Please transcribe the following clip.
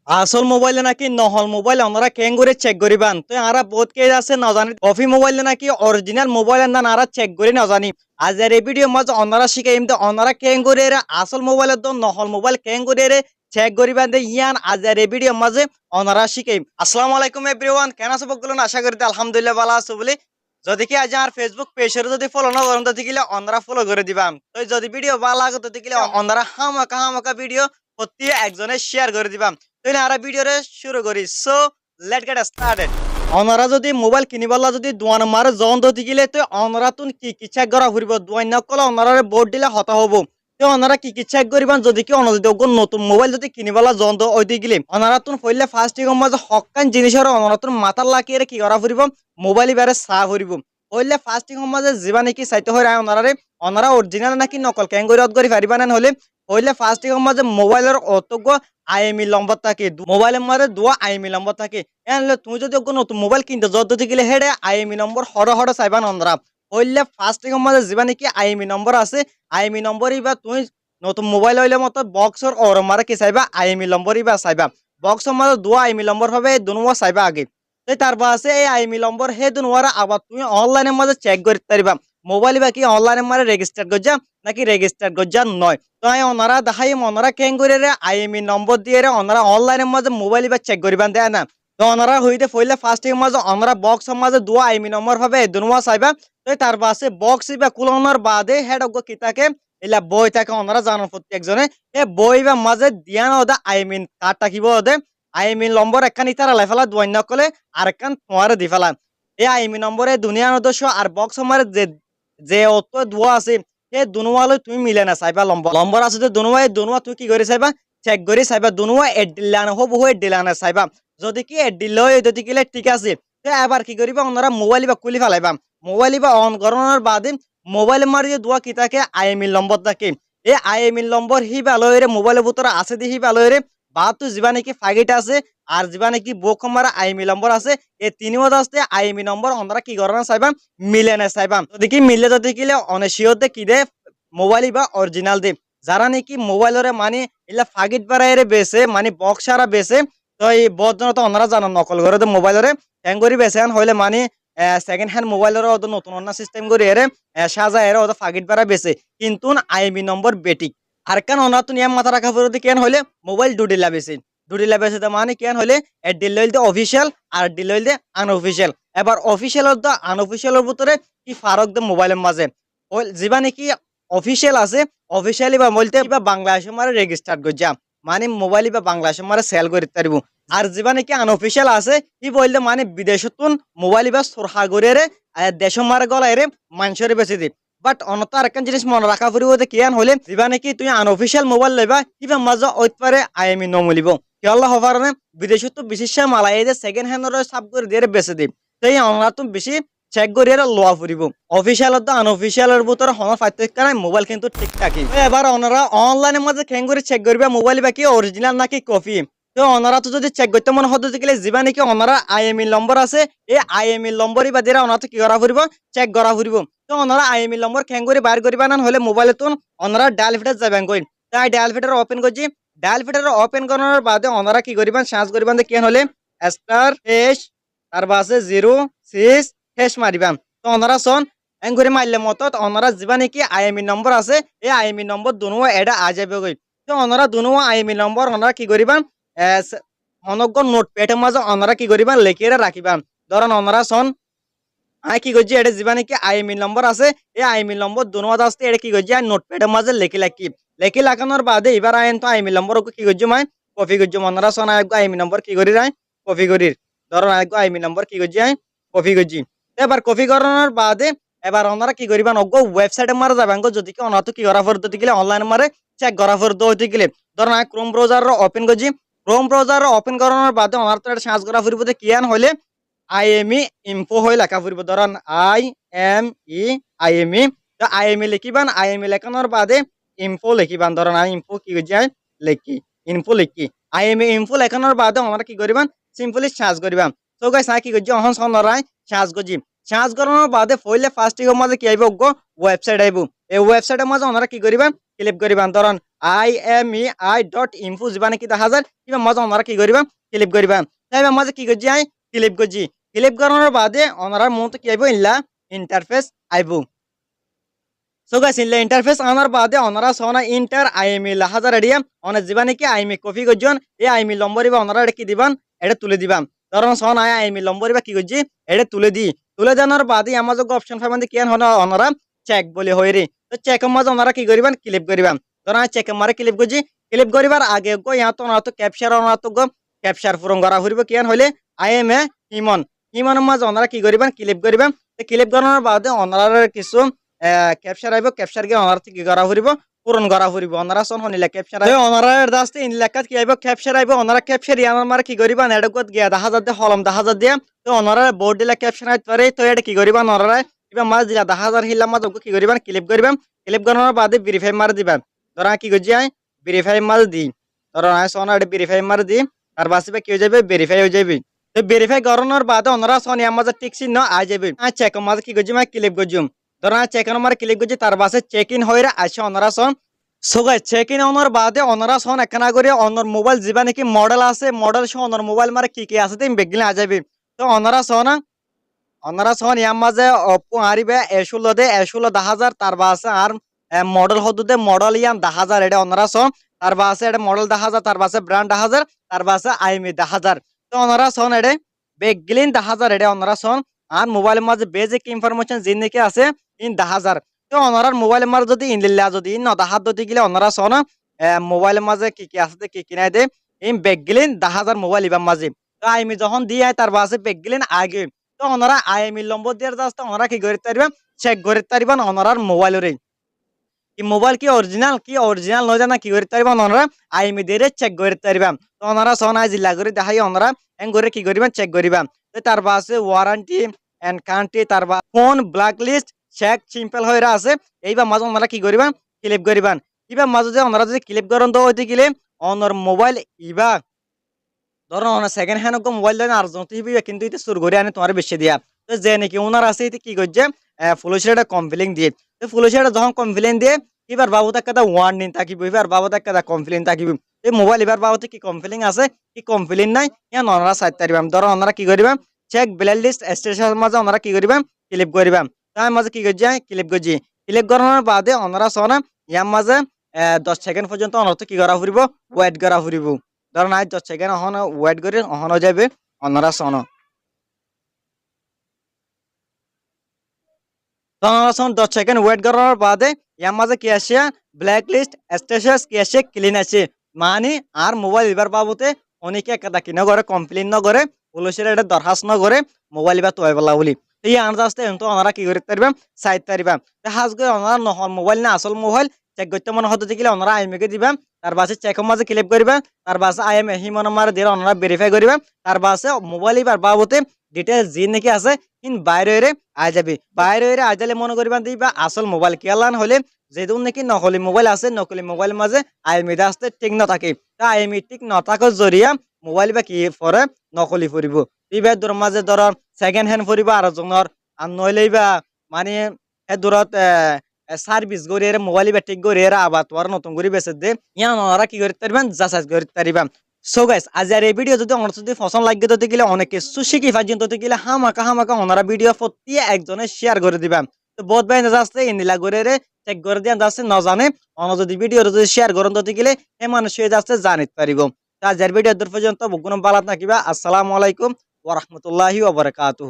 আসল মোবাইলে নাকি নহল মোবাইল ওনারা কেন করে চেক করিবান তো আরা বহুত কেস আছে না জানি কফি মোবাইলে নাকি অরিজিনাল মোবাইল না আরা চেক করে না জানি আজ এর এই ভিডিও মাঝে ওনারা শিখাইম তো ওনারা কেন করে এর আসল মোবাইলের তো নহল মোবাইল কেন করে এর চেক করিবান দে ইয়ান আজ এর এই ভিডিও মাঝে ওনারা শিখাইম। আসসালামু আলাইকুম এভরিওয়ান, কেন আছো বগুলো আশা করি আলহামদুলিল্লাহ ভালো আছো বলে। যদি কি আজ আমার ফেসবুক পেজের যদি ফলো না করেন তো দেখিলে ওনারা ফলো করে দিবাম। তো যদি ভিডিও ভালো লাগে তো দেখিলে ওনারা হামাকা ভিডিও প্রতি একজনে শেয়ার করে দিবাম। তাহলে আর ভিডিওরে শুরু করি। So late get started. ওনারা যদি মোবাইল কিনিবলা যদি দোয়ান মারে জন দতি গিলে তো ওনারা তুন কি চেক করা ফুরিব দোয়ান না কলে ওনারা বোর্ড দিলে হতা হব। তো ওনারা কি চেক করিবান যদি কি অন্য যদি নতুন মোবাইল যদি কিনিবলা জন দ ওই গিলে ওনারা তুন ফইলে ফার্স্ট টিক মাঝে হকান জিনিসের ওনারা তুন মাথার লাকিয়ে কি করা ফুরিব মোবাইল বারে সা ফুরিব। হইলে ফার্স্ট টিক মাঝে যিবা নাকি চাইতে হয় ওনারে ওনারা অরিজিনাল নাকি নকল কেন করে অদ করি পারিবান হলে হইলে ফার্স্ট টিক মাঝে মোবাইলের অতজ্ঞ আইএমই নম্বর থাকে মোবাইলের মাঝে দুয়া আইএমই নম্বর থাকে এনলে তুমি যদি নতুন মোবাইল কিনতে যত গেলে হেডে আইএমই নম্বর হড় চাইবা নন্দরা হইলে ফার্স্ট টিকের মাঝে যিবা নাকি আইএমই নম্বর আছে আইএমই নম্বরই বা তুমি নতুন মোবাইল হইলে মতো বক্সর ওর মারে কি চাইবা আইএমই নম্বরই বা চাইবা বক্সের মাঝে দুয়া আইএমই নম্বর হবে এই দুনুয়া চাইবা আগে। তো তারপর আছে এই আইএমই নম্বর হে দুনুয়ারা আবার তুমি অনলাইনের মাঝে চেক করতে পারিবা মোবাইল বা কি অনলাইনের মাঝে রেজিস্টার করছা নাকি রেজিস্টার করছা নয়। তো ওনারা দেখাই ওনারা কেন করে রে আইএমই নম্বর দিয়ে রে ওনারা অনলাইনের মাঝে মোবাইল বা চেক করিবান দেয় না। তো ওনারা হইতে ফইলে ফার্স্ট এর মাঝে ওনারা বক্সের মাঝে দুয়া আইএমই নম্বর হবে দুনুয়া চাইবা। তো তারপর আছে বক্স বা কুলানোর বাদে হেড অগ্য কিতাকে এলা বই থাকে ওনারা জানান প্রত্যেকজনে এ বই বা মাঝে দিয়ান ওদা আইএমই কার্ড থাকিব ওদে আইএমই নম্বর একখান ইতারা লাইফালা দুয়ান নকলে আর একখান তোমার দি ফেলা এই আইএমই নম্বরে দুনিয়ার উদ্দেশ্য আর বক্সের মাঝে যে যে অত দুয়া আছে এই দুনুয়ালে তুমি মিলে না চাইবা লম্বর আছে যে দুনুয়া তুই কি করে চাইবা চেক করে চাইবা দুনুয়া এডিলানা হবু হয়ে এডিলানা চাইবা যদি কি এডিল যদি কিলে ঠিক আছে তো এবার কি করিবা ওনারা মোবাইল বা খুলি ফেলাইবা মোবাইল বা অন করানোর বাদে মোবাইল মারিয়ে দোয়া কি থাকে আইএমই নম্বর থাকে এই আইএমই নম্বর হি ভালোরে মোবাইলের ভিতরে আছে দি হি ভালোরে বা তো যিবা নাকি ফাগিট আছে আর যিবা নাকি বোক মারা আইএমই নম্বর আছে এই তিনিও আসতে আইএমই নম্বর ওনারা কি করানো চাইবা মিলে না চাইবা যদি কি মিলে যদি কিলে অনেশিওতে কি দে মোবাইল বা অরিজিনাল দে যারা নাকি মোবাইলরে মানে এলা ফাগিট বাড়াইরে বেছে মানে বক্সারা বেছে তো এই বদজন তো ওনারা জানান নকল করে মোবাইলরে হ্যাং করি বেছে হইলে মানে সেকেন্ড হ্যান্ড মোবাইলের ওদের নতুন অন্য সিস্টেম করে এরে সাজা এরে ওদের ফাগিট বাড়া বেছে কিন্তু আইএমই নম্বর বেটিক আর কেন ওনারা তো নিয়ম মাথা রাখা পড়তে কেন হইলে মোবাইল দুডিলা বেছে দুডিলা বেছে তো মানে কেন হইলে ডিল হইলে অফিসিয়াল আর ডিল হইলে আনঅফিসিয়াল। এবার অফিসিয়াল তো আনঅফিসিয়ালের ভিতরে কি ফারক দে মোবাইলের মাঝে যিবা নাকি অফিসিয়াল আছে অফিসিয়ালি বা বলতে বা বাংলাদেশের মারে রেজিস্টার করছাম মানে মোবাইল বা বাংলাদেশের মারে সেল করতে পারবো। আর যিবা নাকি আনঅফিসিয়াল আছে ই বললে মানে বিদেশতুন মোবাইল বা সোরহা করে দেশের মারে গলায় রে মানুষের বেশি দি বাট অনত আরেকখান জিনিস মনে রাখা পড়িব যে কিয়ান হলে যিবা নাকি তুমি আনঅফিসিয়াল মোবাইল লইবা কিবা মাঝে ওইত পারে আইএমই নমলিব কি আল্লাহ হবার না বিদেশত বিশেষ মালা এই যে সেকেন্ড হ্যান্ডের সাব করে দিয়ে বেশি দিই সেই আমরা তো বেশি চেক করিয়ে লোয়া ফুরিব অফিসিয়াল তো আনঅফিসিয়ালের ভিতরে হন পার্থক্য নাই মোবাইল কিন্তু ঠিকঠাকই। এবার ওনারা অনলাইনের মাঝে খেং করে চেক করবে মোবাইল বাকি অরিজিনাল নাকি কপি। তো ওনারা তো যদি চেক করতে মনে হতে গেলে যিবা নাকি ওনারা আইএমই নম্বর আছে এই আইএমই নম্বরই বা দিয়ে ওনারা কি করা ফুরিব চেক করা ফুরিব। তো ওনারা আইএমই নম্বর খেং করে বাইর করিবা না হলে মোবাইলে তো ওনারা ডায়াল ফিটার যাবেন কই তাই ডায়াল ফিটার ওপেন করছি ডায়াল ফিটার ওপেন করানোর বাদে ওনারা কি করিবেন সার্চ করিবেন যে কেন হলে স্টার এস তার বাসে 06 হেস মারিবাম। তো ওনারা শোন এং করে মারলে মতো ওনারা যিবা নাকি আইএমই নম্বর আছে এই আইএমই নম্বর দুনুয়া এটা আ যাবে গই। তো ওনারা দুনুয়া আইএমই নম্বর ওনারা কি করিবান অনজ্ঞ নোটপ্যাডের মাঝে ওনারা কি করিবান লিখিয়ে রাখিবান। ধরেন ওনারা শোন আই কি করছি এটা যিবা নাকি আইএমই নম্বর আছে এই আইএমই নম্বর দুনুয়া আসতে এটা কি করছি নোটপ্যাডের মাঝে লেখি লাগানোর বাদে এবার আইন তো আইএমই নম্বর কি করছি মাই কপি করছি ওনারা শোন আইএমই নম্বর কি করি রায় কপি করি ধরেন আইএমই নম্বর কি করছি কপি করছি। এবার কপি করানোর বাদে এবার ওনারা কি করিবেন অজ্ঞ ওয়েবসাইটে মারা যাবেন যদি কি ওনারা তো কি করা ফেরত গেলে অনলাইন মারে চেক করা ফেরত হইতে গেলে ধরেন ক্রোম ব্রাউজার ওপেন করছি ক্রোম ব্রাউজার ওপেন করানোর বাদে ওনারা তো এটা সার্চ করা ফুরিব কিয়ান হলে আইএমই ইনফো হয়ে লেখা ফুরিব ধরেন আইএমই তো আইএমই লিখিবান আইএমই লেখানোর বাদে ইনফো লিখিবান ধরেন ইনফো কি করছি লিখি ইনফো লিখি আইএমই ইনফো লেখানোর বাদে ওনারা কি করিবান সিম্পলি সার্চ করিবান। তো গাইস কি করছি অহন সনরাই সার্চ করছি সার্চ করানোর বাদে ফইলে ফার্স্টে মাঝে কি আইব গো ওয়েবসাইট আইব। এই ওয়েবসাইটের মাঝে ওনারা কি করিবেন ক্লিক করিবেন। ধরুন imei.info জীবানে কি দেখা যায় কিবা মাঝে ওনারা কি করিবেন ক্লিক করিবেন। তাইবা মাঝে কি করছি আই ক্লিক করছি। ক্লিক করানোর বাদে ওনারা মতো কি আইব ইল্লা ইন্টারফেস আইব। সো গাইস ইল্লা ইন্টারফেস আনার বাদে ওনারা সোনা ইন্টার আইএমই লাহাজার এডিয়া অনেক জীবানে কি আইএমই কপি করছেন এই আইএমই লম্বরিবা ওনারা এটা কি দিবান এটা তুলে দিবাম। ধরুন সোনা আইএমই লম্বরিবা কি করছি এটা তুলে দি। তুলে দেওয়ার বাদে আমার যে অপশন পাইবেন কি হন ওনারা চেক বলে হইরে। তো চেকের মাঝে ওনারা কি করিবেন ক্লিক করিবেন। ধরুন চেকের মারে ক্লিক করছি। ক্লিক করিবার আগে গো ইয়া তো ওনারা তো ক্যাপচার ওনারা তো গো ক্যাপচার পূরণ করা হইব কিয়ান হইলে আইএমএ হিমন হিমনের মাঝে ওনারা কি করিবেন ক্লিক করিবেন। ক্লিক করানোর বাদে ওনারা কিছু ক্যাপচার আইব। ক্যাপচার গিয়ে ওনারা কি করা হইব পূরণ করা হইব। ওনারা সন হনিলে ক্যাপচার আইব ওনারা দাস্তে ইন লেখাত কি আইব ক্যাপচার আইব। ওনারা ক্যাপচার ইয়ানোর মারে কি করিবেন এডকত গিয়া 10,000 দিয়ে হলম 10,000 দিয়ে তো ওনারা বোর্ড দিলে ক্যাপচার আইতে পারে। তো এটা কি করিবেন ওনারা কিবা মাছ দিলা 10,000 হিলা মাছ কি করিবেন ক্লিক করিবেন। ক্লিক করানোর বাদে ভেরিফাই মার দিবেন। ধরা কি করছি আই ভেরিফাই মার দি। ধরো আই সোনা এটা ভেরিফাই মার দি আর বাসিবে কি হয়ে যাবে ভেরিফাই হয়ে যাবে। তো ভেরিফাই করানোর বাদে ওনারা সোনিয়া মাঝে টিক চিহ্ন আই যাবে। আই চেক মাঝে কি করছি ক্লিক করছি। ধরা চেক নম্বর ক্লিক করছি তার বাসে চেক ইন হয়ে আসে ওনারা সন। সো গাইস চেক ইন হওয়ার বাদে ওনারা সন একখানা করে অনর মোবাইল যিবা নাকি মডেল আছে মডেল সহ অনর মোবাইল মারে কি আছে তুমি বেগলে আ যাবে। তো ওনারা সন ইয়ার মাঝে অপো আরিবে এ16 দে এ16 10,000 তার বাসে আর মডেল হদুদে মডেল ইয়ান 10,000 এটা ওনারা সন তার বাসে এটা মডেল 10,000 তার বাসে ব্র্যান্ড 10,000 তার বাসে আইএমই 10,000। তো ওনারা সন এটা বেগলিন 10,000 এটা ওনারা সন আর মোবাইলের মাঝে বেসিক ইনফরমেশন জিনিকে আছে ইন 10,000। তো ওনার মোবাইলের মাঝে যদি ইনলিল্লা যদি ইন 10,000 দিতে গেলে ওনারা সন মোবাইলের মাঝে কি আছে কি কিনাই দে ইন বেগলিন 10,000 মোবাইল ইবার মাঝে। তো আইএমই যখন দিয়ে তার বাসে বেগলিন আগে তো ওনারা আইএমই নম্বর দিয়ে যাচ্ছে ওনারা কি করতে পারবেন চেক করতে পারবেন ওনার মোবাইলের কি মোবাইল কি অরিজিনাল নয় জানা কি করতে পারবেন ওনারা আইএমই দিয়ে চেক করতে পারবেন। তো ওনারা সোনা জিল্লা করে দেখাই ওনারা এন করে কি করিবেন চেক করিবেন। তার বাসে ওয়ারেন্টি এন্ড কান্ট্রি তার বা phone black list check simple হয়ে আছে এইবার মাঝে ওনারা কি করিবেন ক্লিক করিবেন। এবার মাঝে যে ওনারা যদি ক্লিক করেন তো হইতে গেলে অনর মোবাইল ইবা ধরো ওনার সেকেন্ড হ্যান্ড মোবাইল দেন আর যত হিবিবে কিন্তু এটা সুর করে আনে তোমার বেশি দিয়া। তো যে নাকি ওনার আছে এতে কি করছে ফুলশিটা কমপ্লেন দিয়ে। তো ফুলশিটা যখন কমপ্লেন দিয়ে এবার বাবু তার কথা ওয়ার্নিং থাকিব এবার বাবু তার কথা কমপ্লেন থাকিব। এই মোবাইল এবার বাবুতে কি কমপ্লেন আছে কি কমপ্লেন নাই ইয়া ওনারা সাইড তারিবাম। ধরো ওনারা কি করিবেন চেক ব্ল্যাক লিস্ট স্টেশনের মাঝে ওনারা কি করিবেন ক্লিক করিবেন। তার মাঝে কি করছে ক্লিক করছি। ক্লিক করানোর বাদে ওনারা সোনা ইয়ার মাঝে 10 সেকেন্ড পর্যন্ত অনর্থ কি করা ফুরিব ওয়েট করা ফুরিব। ধরুন আজ 10 সেকেন্ড অহন ওয়েট করে অহন যাবে ওনারা সোন 10 সেকেন্ড ওয়েট করার বাদে ইয়ার মাঝে কি আসে ব্ল্যাক লিস্ট স্টেটাস কি আসে ক্লিন আছে মানে আর মোবাইল এবার বাবুতে অনেকে একটা কি না করে কমপ্লেন না করে পুলিশের এটা দরখাস্ত না করে মোবাইল এবার তোয় বলা বলি। এই আন্দাজতে তো ওনারা কি করতে পারবেন সাইড পারিবেন। হাজ করে ওনারা নহল মোবাইল না আসল মোবাইল চেক করতে মনে হতে গেলে ওনারা আইএমকে দিবেন। তার বাসে চেকের মাঝে ক্লিক করবেন তার বাসে আইএমএ হিমন মারে দিয়ে ওনারা ভেরিফাই করবেন। তার বাসে মোবাইল এবার বাবুতে ডিটেলস যে নাকি আছে ইন বাইরে আই যাবে। বাইরে আই যালে মনে করবেন দিবা আসল মোবাইল কেলান হলে যেদিন নাকি নকলি মোবাইল আছে নকলি মোবাইল মাঝে আইএমই আসতে ঠিক না থাকে। তা আইএমই ঠিক না থাকার জরিয়া মোবাইল বা কি পরে নকলি ফুরিব। এবার তোর মাঝে ধর সেকেন্ড হ্যান্ড ফুরিব আর জনের আর নইলে বা মানে দূরত সার্ভিস করে মোবাইল বা ঠিক করে আবার তোমার নতুন করে বেঁচে দে ইয়া ওনারা কি করতে পারবেন যাচাই করতে পারবেন। সো গাইস আজ আর এই ভিডিও যদি আমার যদি পছন্দ লাগে তো গেলে অনেকে সুশিকি পর্যন্ত গেলে হামাকা ওনারা ভিডিও প্রতি একজনে শেয়ার করে দিবেন। তো বহুত ভাই যাচ্ছে ইনিলা করে চেক করে দিয়ে যাচ্ছে না জানে অন যদি ভিডিও যদি শেয়ার করেন তো গেলে এ মানুষ হয়ে যাচ্ছে জানিতে পারিব। তো আজ আর ভিডিও দূর পর্যন্ত কোনো বালাত নাকিবা। আসসালামু আলাইকুম ওয়া রাহমাতুল্লাহি ওয়া বারাকাতুহু।